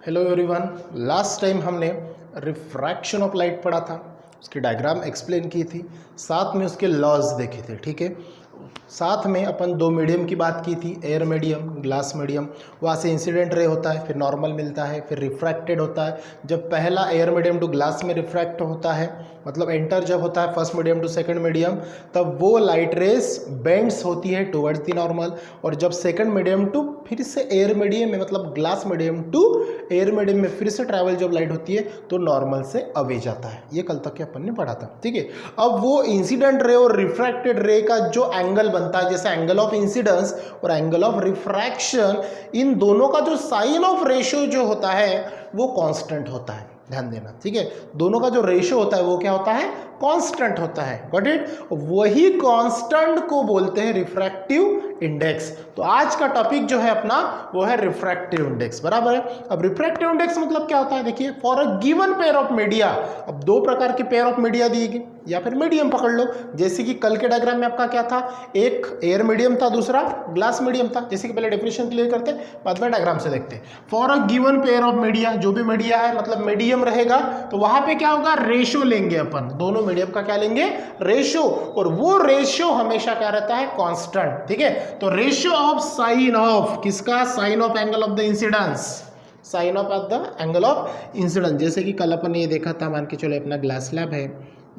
Hello everyone, last time हमने refraction of light पढ़ा था, उसकी डायग्राम एक्सप्लेन की थी, साथ में उसके लॉज देखे थे। ठीक है, साथ में अपन दो मीडियम की बात की थी, एयर मीडियम, ग्लास मीडियम। वहाँ से इंसिडेंट रे होता है, फिर नॉर्मल मिलता है, फिर रिफ्रैक्टेड होता है। जब पहला एयर मीडियम टू ग्लास में रिफ्रैक्ट होता है, मतलब एंटर जब होता है first medium to second medium, तब वो लाइट रेस बेंड्स होती है टुवर्ड्स द नॉर्मल। और जब सेकंड मीडियम टू फिर से एयर मीडियम में, मतलब glass medium to air medium में फिर से ट्रैवल जब लाइट होती है तो नॉर्मल से अवे जाता है। ये कल तक के अपन ने पढ़ा था। ठीक है, अब वो इंसिडेंट रे और रिफ्रैक्टेड रे का जो एंगल बनता है, जैसे एंगल ऑफ इंसिडेंस और एंगल ऑफ रिफ्रैक्शन, इन दोनों का जो साइन ऑफ रेशियो जो होता है वो कांस्टेंट होता है। ध्यान देना, ठीक है। दोनों का जो रेशियो होता है वो क्या होता है? कांस्टेंट होता है। Got it? वही कांस्टेंट को बोलते हैं रिफ्रैक्टिव इंडेक्स। तो आज का टॉपिक जो है अपना वो है रिफ्रैक्टिव इंडेक्स। बराबर है। अब रिफ्रैक्टिव इंडेक्स मतलब क्या होता है? देखिए, for a given pair of media, अब दो प्रकार के पेयर ऑफ मीडिया दी गई, या फिर मीडियम पकड़ लो। जैसे कि कल के डायग्राम में आपका क्या था? एक एयर मीडियम था, दूसरा ग्लास मीडियम था। जैसे कि पहले डेफिनेशन क्लियर करते हैं, बाद में डायग्राम से देखते हैं। For a given pair of media, जो भी मीडिया है मतलब मीडियम रहेगा, तो वहां पे क्या होगा? रेशियो लेंगे अपन, दोनों मीडियम का क्या लेंगे? रेशियो। और वो रेशियो हमेशा क्या रहता है? कांस्टेंट। ठीक है, तो रेशियो ऑफ साइन ऑफ किसका? Sine of angle of the incidence, sine of at the angle of incidence. जैसे कि कल अपन ये देखा था, मान के चलो अपना ग्लास स्लैब है,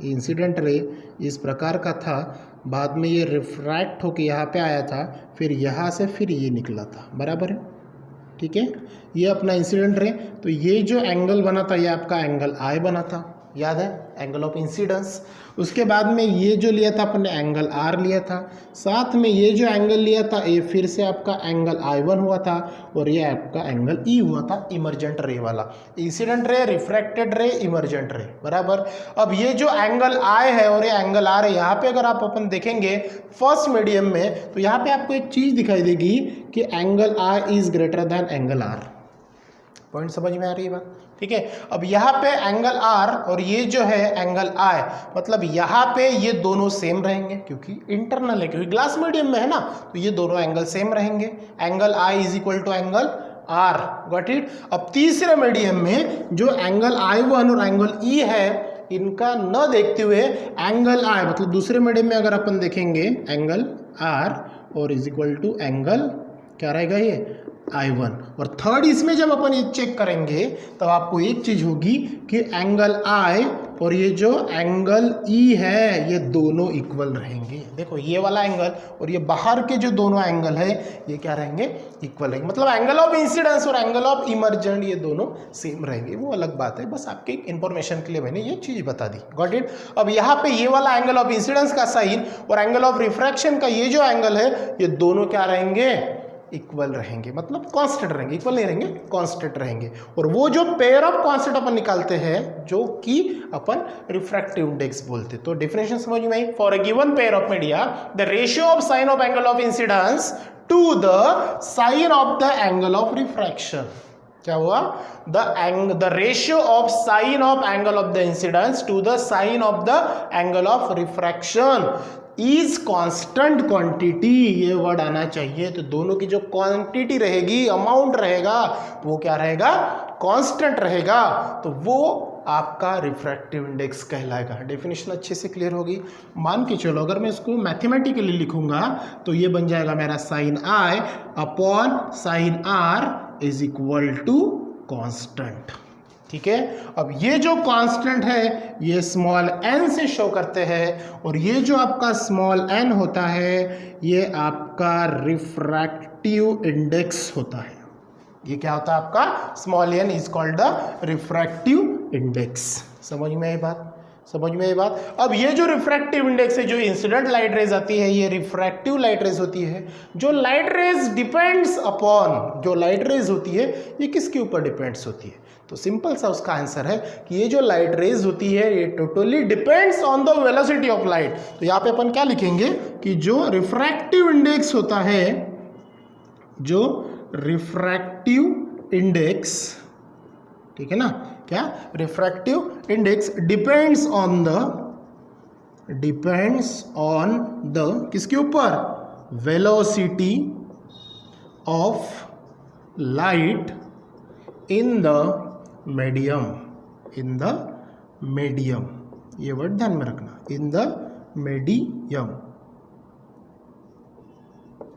इंसिडेंट रे इस प्रकार का था, बाद में ये रिफ्रैक्ट होके यहाँ पे आया था, फिर यहाँ से फिर ये निकला था। बराबर है, ठीक है। ये अपना इंसिडेंट रे, तो ये जो एंगल बना था ये आपका एंगल आई बना था, याद है? Angle of incidence. उसके बाद में ये जो लिया था अपन ने एंगल आर लिया था, साथ में ये जो एंगल लिया था ये फिर से आपका एंगल I1 हुआ था, और ये आपका एंगल E हुआ था, इमर्जेंट रे वाला। इंसिडेंट रे, रिफ्रैक्टेड रे, इमर्जेंट रे। बराबर। अब ये जो एंगल I है और ये एंगल R है, यहाँ पे अगर आप अपन देखेंगे फर्स्ट मीडियम में, तो यहाँ पे आपको एक चीज दिखाई देगी कि angle I is greater than angle R। Point समझ में आ रही है बात? ठीक है। अब यहाँ पे एंगल R और ये जो है एंगल I, मतलब यहाँ पे ये दोनों सेम रहेंगे क्योंकि इंटरनल है, क्योंकि ग्लास मीडियम में है ना, तो ये दोनों एंगल सेम रहेंगे। Angle I is equal to angle R। Got it? अब तीसरे मीडियम में जो एंगल I1 और एंगल E है, इनका न देखते हुए एंगल I, मतलब दूसरे मीडियम में अगर अपन देखेंगे एंगल R और इज इक्वल टू एंगल क्या रहेगा? ये I1। और थर्ड इसमें जब अपन ये चेक करेंगे तब आपको एक चीज होगी कि एंगल I और ये जो एंगल E है ये दोनों इक्वल रहेंगे। देखो, ये वाला एंगल और ये बाहर के जो दोनों एंगल है ये क्या रहेंगे? इक्वल रहेंगे। मतलब एंगल ऑफ इंसिडेंस और एंगल ऑफ इमर्जेंट ये दोनों सेम रहेंगे। वो अलग बात है, बस आपके इंफॉर्मेशन के लिए मैंने ये चीज बता दी। Got it? अब यहाँ पे ये वाला एंगल ऑफ इंसिडेंस का साइन और एंगल ऑफ रिफ्रैक्शन का ये जो एंगल है, ये दोनों क्या रहेंगे? इक्वल रहेंगे, मतलब कांस्टेंट रहेंगे। इक्वल नहीं रहेंगे, कांस्टेंट रहेंगे। और वो जो पेयर ऑफ कांस्टेंट अपन निकालते हैं जो कि अपन रिफ्रैक्टिव इंडेक्स बोलते हैं। तो डेफिनेशन समझ में आई? For a given pair of media, the ratio of sine of angle of incidence to the sine of the angle of refraction. क्या हुआ? the ratio of sine of angle of the incidence to the sine of the angle of refraction is constant quantity। ये word आना चाहिए। तो दोनों की जो quantity रहेगी, अमाउंट रहेगा, वो क्या रहेगा? कांस्टेंट रहेगा। तो वो आपका रिफ्रैक्टिव इंडेक्स कहलाएगा। डेफिनेशन अच्छे से क्लियर होगी। मान के चलो अगर मैं इसको मैथमेटिकली लिखूंगा तो ये बन जाएगा मेरा sine I upon sine R is equal to constant. ठीक है। अब ये जो कांस्टेंट है ये स्मॉल n से शो करते हैं, और ये जो आपका स्मॉल n होता है ये आपका रिफ्रैक्टिव इंडेक्स होता है। ये क्या होता है आपका? Small n is called the refractive index. समझ में आई बात? समझ में आई बात? अब ये जो रिफ्रैक्टिव इंडेक्स है, जो इंसिडेंट लाइट रेज आती है, ये रिफ्रैक्टिव लाइट रेज होती है। जो लाइट रेज डिपेंड्स अपॉन, जो लाइट रेज होती है ये किसके ऊपर डिपेंड्स होती है? तो सिंपल सा उसका आंसर है कि ये जो लाइट रेज होती है ये totally depends on the velocity of light. तो यहाँ पे अपन क्या लिखेंगे कि जो रिफ्रैक्टिव इंडेक्स होता है, जो रिफ्रैक्टिव इंडेक्स, ठीक है ना, क्या? Refractive index depends on the किसके ऊपर? Velocity of light in the medium, in the medium, ये वर्ड ध्यान में रखना, इन द मीडियम,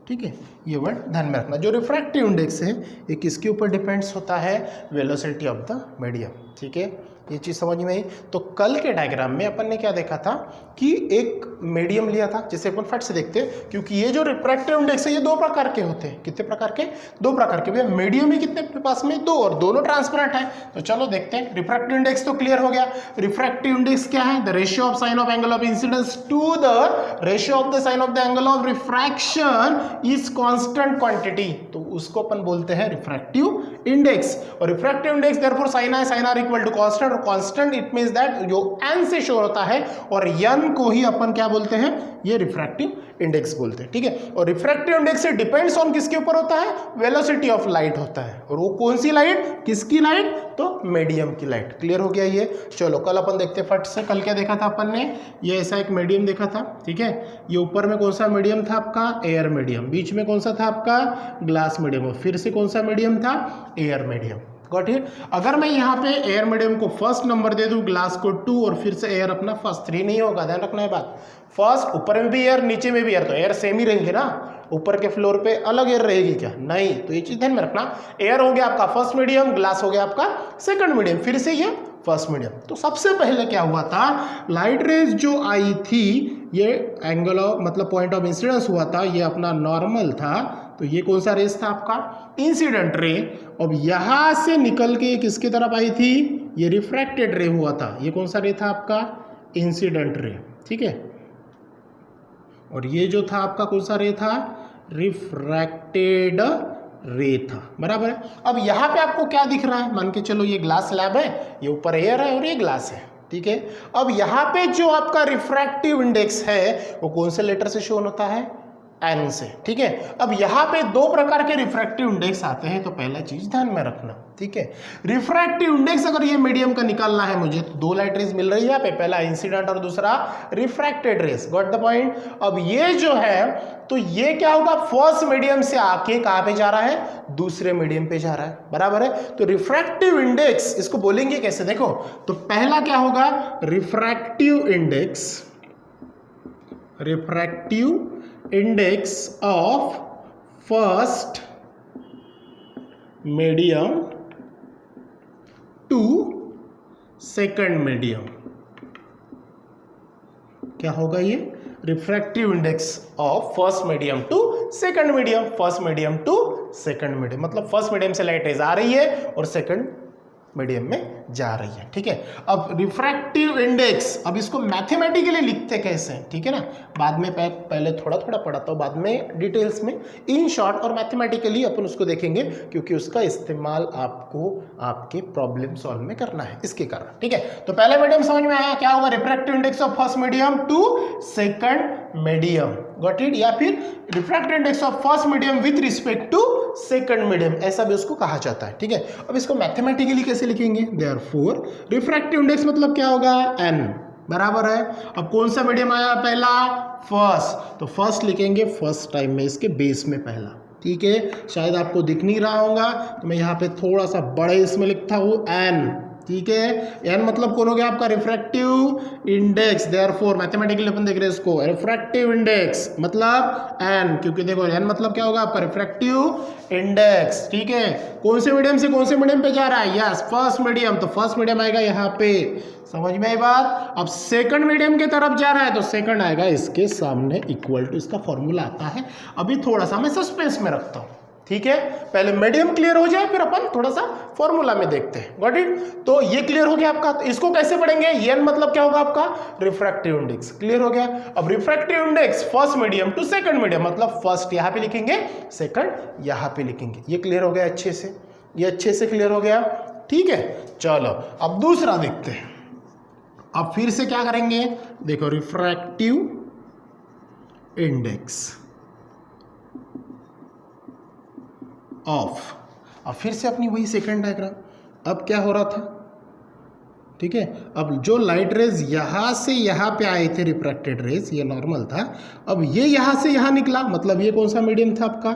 ठीक है, ये वर्ड ध्यान में रखना। जो रिफ्रैक्टिव इंडेक्स है ये किसके ऊपर डिपेंड्स होता है, वेलोसिटी ऑफ द मीडियम, ठीक है, ये चीज़ समझ में आई। तो कल के डायग्राम में अपन ने क्या देखा था कि एक मीडियम लिया था, जिसे अपन फट से देखते हैं, क्योंकि ये जो रिफ्रैक्टिव इंडेक्स है ये दो प्रकार के होते हैं। कितने प्रकार के, दो प्रकार के। भैया मीडियम ही कितने अपने पास में, दो, और दोनों ट्रांसपेरेंट है। तो चलो देखते हैं। रिफ्रैक्टिव इंडेक्स तो क्लियर हो गया। रिफ्रैक्टिव इंडेक्स क्या है, the ratio of sine of angle of incidence to the ratio of the sine of the angle of refraction is constant quantity, तो उसको अपन बोलते हैं रिफ्रैक्टिव इंडेक्स। और refractive index therefore sine I sine R equal to constant, और constant it means that जो n से show होता है, और n को ही अपन क्या बोलते हैं, ये रिफ्रैक्टिव इंडेक्स बोलते हैं, ठीक है। और रिफ्रैक्टिव इंडेक्स से डिपेंड्स ऑन किसके ऊपर होता है, वेलोसिटी ऑफ लाइट होता है। और वो कौन सी लाइट, किसकी लाइट, तो मीडियम की लाइट। क्लियर हो गया ये। चलो कल अपन देखते फट से। कल क्या देखा था अपन ने, ये ऐसा एक मीडियम देखा था, ठीक है। ये ऊपर में कौन सा मीडियम था आपका, एयर मीडियम। बीच में कौन सा था आपका, ग्लास मीडियम। और फिर से कौन सा मीडियम था, एयर मीडियम। Got it. अगर मैं यहाँ पे एयर मीडियम को फर्स्ट नंबर दे दूं, ग्लास को 2, और फिर से एयर अपना फर्स्ट 3 नहीं होगा, ध्यान रखना है बात। फर्स्ट ऊपर में भी एयर, नीचे में भी एयर, तो एयर सेम ही रहेंगे ना, ऊपर के फ्लोर पे अलग एयर रहेगी क्या, नहीं। तो ये चीज ध्यान में रखना। एयर हो गया आपका फर्स्ट मीडियम, ग्लास हो गया आपका सेकंड मीडियम, फिर से ये फर्स्ट मीडियम। तो सबसे पहले क्या हुआ था, लाइट रेज जो आई थी, ये एंगल ऑफ मतलब पॉइंट ऑफ इंसिडेंस हुआ था, ये अपना नॉर्मल था। तो ये कौन सा रेस था आपका, इंसिडेंट रे। अब यहां से निकल के किसकी तरफ आई थी, ये रिफ्रैक्टेड रे हुआ था। ये कौन सा रे था आपका, इंसिडेंट रे, ठीक है। और ये जो था आपका कौन सा रे था, रिफ्रैक्टेड रे था, बराबर है। अब यहाँ पे आपको क्या दिख रहा है, मान के चलो ये ग्लास स्लैब है, ये ऊपर एयर है और ये ग्लास है, ठीक है। अब यहाँ पे जो आपका रिफ्रैक्टिव इंडेक्स है वो कौन से लेटर से शोन होता है, एन से, ठीक है। अब यहाँ पे दो प्रकार के रिफ्रैक्टिव इंडेक्स आते हैं, तो पहला चीज ध्यान में रखना, ठीक है। रिफ्रैक्टिव इंडेक्स अगर ये मीडियम का निकालना है मुझे, तो दो लाइट रेज मिल रही है यहाँ पे, पहला इंसिडेंट और दूसरा refracted rays. Got the point. अब ये जो है, तो ये क्या होगा, फर्स्ट मीडियम से आके कहां पे जा रहा है, दूसरे मीडियम पे जा रहा है, बराबर है। तो रिफ्रैक्टिव इंडेक्स इसको बोलेंगे कैसे, देखो। तो पहला क्या होगा, refractive index, refractive index of first medium to second medium. क्या होगा ये, refractive index of first medium to second medium. First medium to second medium मतलब फर्स्ट मीडियम से लाइट रेज आ रही है और सेकंड मीडियम में जा रही है, ठीक है। अब रिफ्रैक्टिव इंडेक्स, अब इसको मैथमेटिकली लिखते कैसे, ठीक है ना, बाद में पहले थोड़ा थोड़ा पढ़ाता हूँ, बाद में डिटेल्स में, इन शॉर्ट और मैथमेटिकली अपन उसको देखेंगे, क्योंकि उसका इस्तेमाल आपको आपके प्रॉब्लम सॉल्व में करना है, इसके कारण, ठीक है। तो पहले मीडियम समझ में आया, क्या होगा, refractive index of first medium to second medium, got it. या फिर refractive index of first medium with respect to second medium, ऐसा भी उसको कहा जाता है, ठीक है। अब इसको मैथमेटिकली कैसे लिखेंगे, देयरफॉर रिफ्रैक्टिव इंडेक्स मतलब क्या होगा, n, बराबर है। अब कौन सा मीडियम आया पहला, फर्स्ट, तो फर्स्ट लिखेंगे फर्स्ट टाइम में इसके बेस में पहला, ठीक है। शायद आपको दिख नहीं रहा होगा, तो मैं यहाँ पे थोड़ा सा बड़े इसमें लिखता हूँ n, ठीक है। n मतलब कौन हो गया आपका, रिफ्रैक्टिव इंडेक्स। देयरफॉर मैथमेटिकली अपन देख रहे हैं इसको, रिफ्रैक्टिव इंडेक्स मतलब n, क्योंकि देखो n मतलब क्या होगा आपका, रिफ्रैक्टिव इंडेक्स, ठीक है। कौन से मीडियम से कौन से मीडियम पे जा रहा है, यस फर्स्ट मीडियम, तो फर्स्ट मीडियम आएगा यहाँ पे, समझ में आई बात। अब सेकंड मीडियम की तरफ जा रहा है, तो सेकंड आएगा इसके सामने, इक्वल टू, इसका फॉर्मूला आता है, अभी थोड़ा सा मैं सस्पेंस में रखता हूँ, ठीक है। पहले मीडियम क्लियर हो जाए, फिर अपन थोड़ा सा फॉर्मूला में देखते हैं, गॉट इट। तो ये क्लियर हो गया आपका, तो इसको कैसे पढ़ेंगे, n मतलब क्या होगा आपका, रिफ्रैक्टिव इंडेक्स, क्लियर हो गया। अब refractive index first medium to second medium मतलब फर्स्ट यहां पे लिखेंगे, सेकंड यहां पे लिखेंगे, ये क्लियर हो गया अच्छे से, ये अच्छे से क्लियर हो गया, ठीक है। चलो अब दूसरा देखते हैं। अब फिर से क्या करेंगे, देखो रिफ्रैक्टिव इंडेक्स ऑफ, अब फिर से अपनी वही सेकंड डायग्राम। अब क्या हो रहा था, ठीक है। अब जो लाइट रेज यहां से यहां पे आए थे, रिफ्रैक्टेड रेज, ये नॉर्मल था। अब ये यहां से यहां निकला, मतलब ये कौन सा मीडियम था आपका,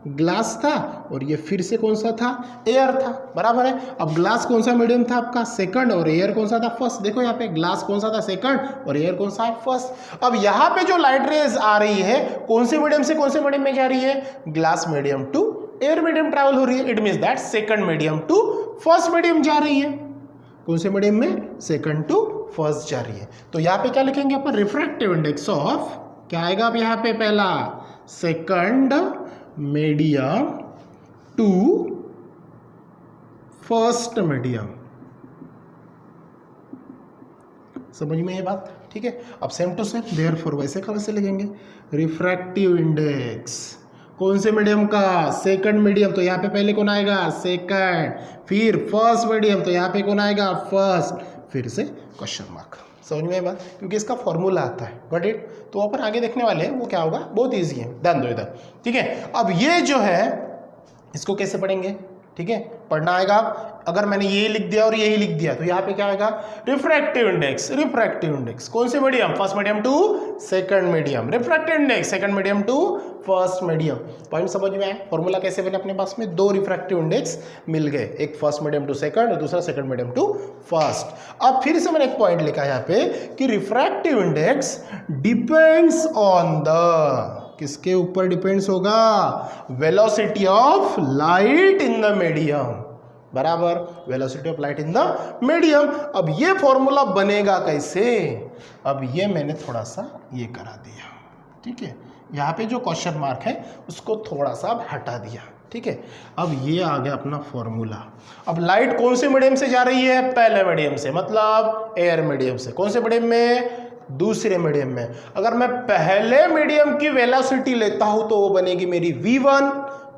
ग्लास था और ये फिर से कौन सा था, एयर था, बराबर है। अब ग्लास कौन सा मीडियम था आपका, सेकंड, और एयर कौन सा था, फर्स्ट। देखो यहाँ पे ग्लास कौन सा था, सेकंड, और एयर कौन सा है, फर्स्ट। अब यहाँ पे जो लाइट रेज आ रही है कौन से मीडियम से कौन से मीडियम में जा रही है, glass medium to air medium travel हो रही है। It means that second medium to first medium जा रही है। कौन से मीडियम में, सेकंड टू फर्स्ट जा रही है। तो यहाँ पे क्या लिखेंगे अपन, रिफ्रैक्टिव इंडेक्स ऑफ, क्या आएगा अब यहाँ पे, पहला second medium to first medium. समझ में ये बात, ठीक है। अब सेम टू सेम देयरफॉर वैसे का वैसे लिखेंगे, रिफ्रैक्टिव इंडेक्स कौन से मीडियम का, सेकंड मीडियम, तो यहाँ पे पहले कौन आएगा, सेकंड, फिर फर्स्ट मीडियम, तो यहाँ पे कौन आएगा, फर्स्ट, फिर से क्वेश्चन मार्क। समझ में बात, क्योंकि इसका फॉर्मूला आता है, गॉट इट। तो अपन आगे देखने वाले हैं, वो क्या होगा, बहुत इजी है, ध्यान दो इधर, ठीक है। अब ये जो है इसको कैसे पढ़ेंगे, ठीक है, पढ़ना आएगा। अगर मैंने ये लिख दिया और यही लिख दिया तो यहाँ पे क्या आएगा, रिफ्रैक्टिव इंडेक्स। रिफ्रैक्टिव इंडेक्स कौन से medium, first medium to second medium, refractive index second medium to first medium. Point समझ में आया, फॉर्मूला कैसे बने, अपने पास में दो रिफ्रैक्टिव इंडेक्स मिल गए, एक फर्स्ट मीडियम टू सेकंड और दूसरा सेकंड मीडियम टू फर्स्ट। अब फिर से मैंने एक पॉइंट लिखा यहाँ पे कि refractive index depends on the, किसके ऊपर डिपेंड्स होगा, velocity of light in the medium, बराबर, velocity of light in the medium. अब ये फॉर्मूला बनेगा कैसे, अब ये मैंने थोड़ा सा ये करा दिया, ठीक है, यहाँ पे जो क्वेश्चन मार्क है उसको थोड़ा सा हटा दिया, ठीक है। अब ये आ गया अपना फॉर्मूला। अब लाइट कौन से मीडियम से जा रही है, पहले मीडियम से, मतलब एयर मीडियम से। कौन से मीडियम में, दूसरे मीडियम में। अगर मैं पहले मीडियम की वेलोसिटी लेता हूं तो वो बनेगी मेरी v1,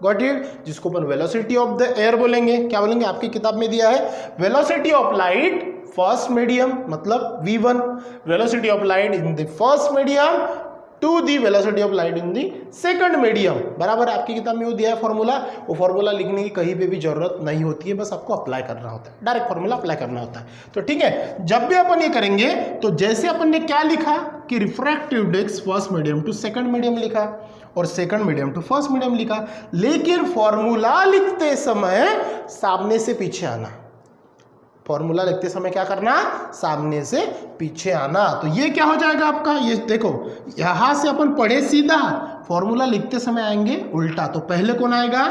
गॉट इट, जिसको अपन वेलोसिटी ऑफ द एयर बोलेंगे। क्या बोलेंगे, आपकी किताब में दिया है velocity of light first medium मतलब v1, velocity of light in the first medium to the velocity of light in the second medium, बराबर। आपकी किताब में वो दिया है फॉर्मूला, वो फॉर्मूला लिखने की कहीं पे भी जरूरत नहीं होती है, बस आपको अप्लाई करना होता है, डायरेक्ट फॉर्मूला अप्लाई करना होता है। तो ठीक है, जब भी अपन ये करेंगे तो जैसे अपन ने क्या लिखा कि refractive index first medium to second medium लिखा और second medium to first medium लिखा, लेकिन फॉर्मूला लिखते समय सामने से पीछे आना। फॉर्मूला लिखते समय क्या करना, सामने से पीछे आना। तो ये क्या हो जाएगा आपका, ये देखो यहां से अपन पढ़े सीधा, फॉर्मूला लिखते समय आएंगे उल्टा। तो पहले कौन आएगा,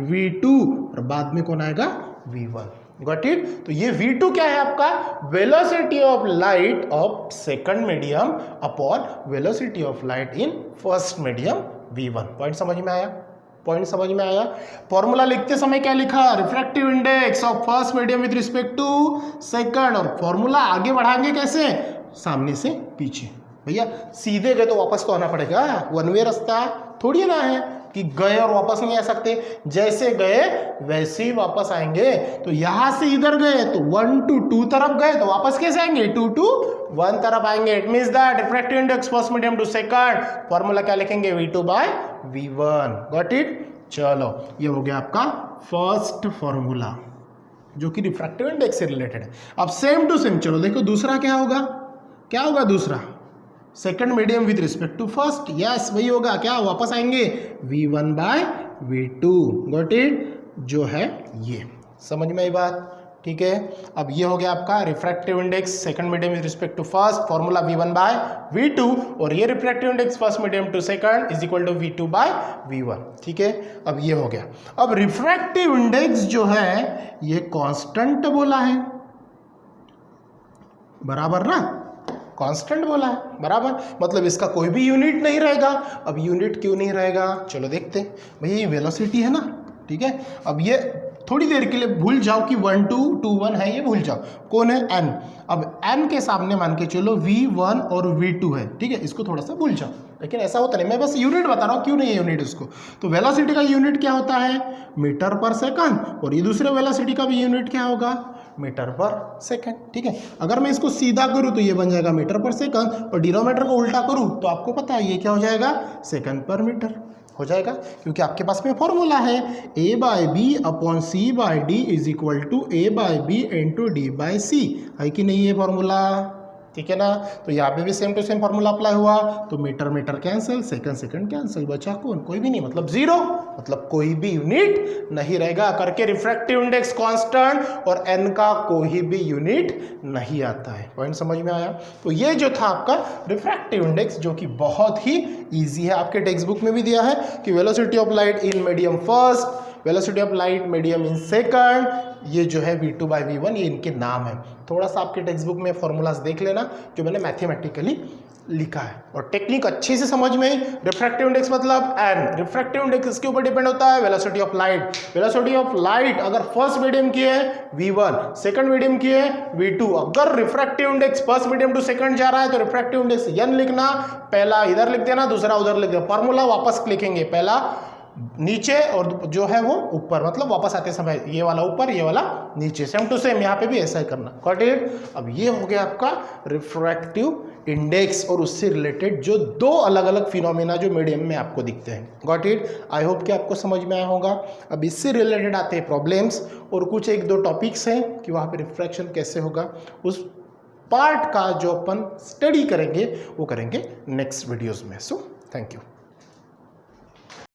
v2, और बाद में कौन आएगा, v1, गॉट इट। तो ये v2 क्या है आपका, velocity of light of second medium upon velocity of light in first medium v1। Point समझ में आया, पॉइंट समझ में आया। फॉर्मूला लिखते समय क्या लिखा, refractive index of first medium with respect to second, और फॉर्मूला आगे बढ़ाएंगे कैसे, सामने से पीछे। भैया सीधे गए तो वापस तो आना पड़ेगा, वन वे रास्ता थोड़ी ना है कि गए और वापस नहीं आ सकते, जैसे गए वैसे ही वापस आएंगे। तो यहां से इधर गए तो 1 to 2 तरफ गए तो वापस कैसे आएंगे, 2 to 1 तरफ आएंगे। It means that refractive index first medium to second, formula क्या लिखेंगे, v2 by v1, got it. चलो ये हो गया आपका फर्स्ट फॉर्मूला जो कि रिफ्रैक्टिव इंडेक्स से रिलेटेड है। अब सेम टू सेम चलो देखो दूसरा क्या होगा, क्या होगा दूसरा, second medium with respect to first, yes वही होगा, क्या वापस आएंगे v1 by v2, got it, जो है ये। समझ में आई बात, ठीक है। अब ये हो गया आपका refractive index second medium with respect to first, formula v1 by v2, और ये refractive index first medium to second is equal to v2 by v1, ठीक है। अब ये हो गया। अब रिफ्रैक्टिव इंडेक्स जो है ये कांस्टेंट बोला है, बराबर ना, कांस्टेंट बोला है, बराबर, मतलब इसका कोई भी यूनिट नहीं रहेगा। अब यूनिट क्यों नहीं रहेगा, चलो देखते हैं। भैया ये वेलोसिटी है ना, ठीक है। अब ये थोड़ी देर के लिए भूल जाओ कि 1 2 2 1 है, ये भूल जाओ, कौन है n। अब n के सामने मान के चलो v1 और v2 है, ठीक है, इसको थोड़ा सा भूल जाओ, लेकिन ऐसा होता नहीं, मैं बस यूनिट बता रहा हूँ क्यों नहीं है यूनिट उसको। तो वेलोसिटी का यूनिट क्या होता है, मीटर पर सेकंड, और ये दूसरे वेलोसिटी का भी यूनिट क्या होगा, मीटर पर सेकंड, ठीक है। अगर मैं इसको सीधा करूं तो ये बन जाएगा मीटर पर सेकंड, और डिनोमिनेटर को उल्टा करूं तो आपको पता है ये क्या हो जाएगा, सेकंड पर मीटर हो जाएगा, क्योंकि आपके पास में फॉर्मूला है a/b upon c/d is equal to a/b into d/c, है कि नहीं ये फॉर्मूला, ठीक है ना। तो यहाँ पे भी same to same formula apply हुआ, तो metre metre cancel, second second cancel, बचा कौन? कोई भी नहीं, मतलब जीरो, मतलब कोई भी यूनिट नहीं रहेगा करके रिफ्रैक्टिव इंडेक्स कांस्टेंट और n का कोई भी यूनिट नहीं आता है। पॉइंट समझ में आया? तो ये जो था आपका रिफ्रैक्टिव इंडेक्स, जो कि बहुत ही ईजी है, आपके टेक्स्ट बुक में भी दिया है कि velocity of light in medium first, velocity of light medium in second, ये जो है v2/v1, ये इनके नाम है। थोड़ा सा आपके टेक्स्ट बुक में फॉर्मूलाज देख लेना जो मैंने मैथमेटिकली लिखा है, और टेक्निक अच्छे से समझ में। रिफ्रैक्टिव इंडेक्स मतलब n, रिफ्रैक्टिव इंडेक्स इसके ऊपर डिपेंड होता है velocity of light. Velocity of light अगर फर्स्ट मीडियम की है v1, सेकंड मीडियम की है v2, अगर refractive index first medium to second जा रहा है तो रिफ्रैक्टिव इंडेक्स n लिखना, पहला इधर लिख देना, दूसरा उधर लिख देना, फॉर्मूला वापस लिखेंगे, पहला नीचे और जो है वो ऊपर, मतलब वापस आते समय ये वाला ऊपर ये वाला नीचे, सेम टू सेम यहाँ पे भी ऐसा ही करना। Got it? अब ये हो गया आपका रिफ्रैक्टिव इंडेक्स और उससे रिलेटेड जो दो अलग अलग फिनोमेना जो मीडियम में आपको दिखते हैं। Got it? आई होप कि आपको समझ में आया होगा। अब इससे रिलेटेड आते हैं प्रॉब्लम्स और कुछ एक दो टॉपिक्स हैं कि वहाँ पे रिफ्रैक्शन कैसे होगा, उस पार्ट का जो अपन स्टडी करेंगे वो करेंगे नेक्स्ट वीडियोज़ में। So thank you.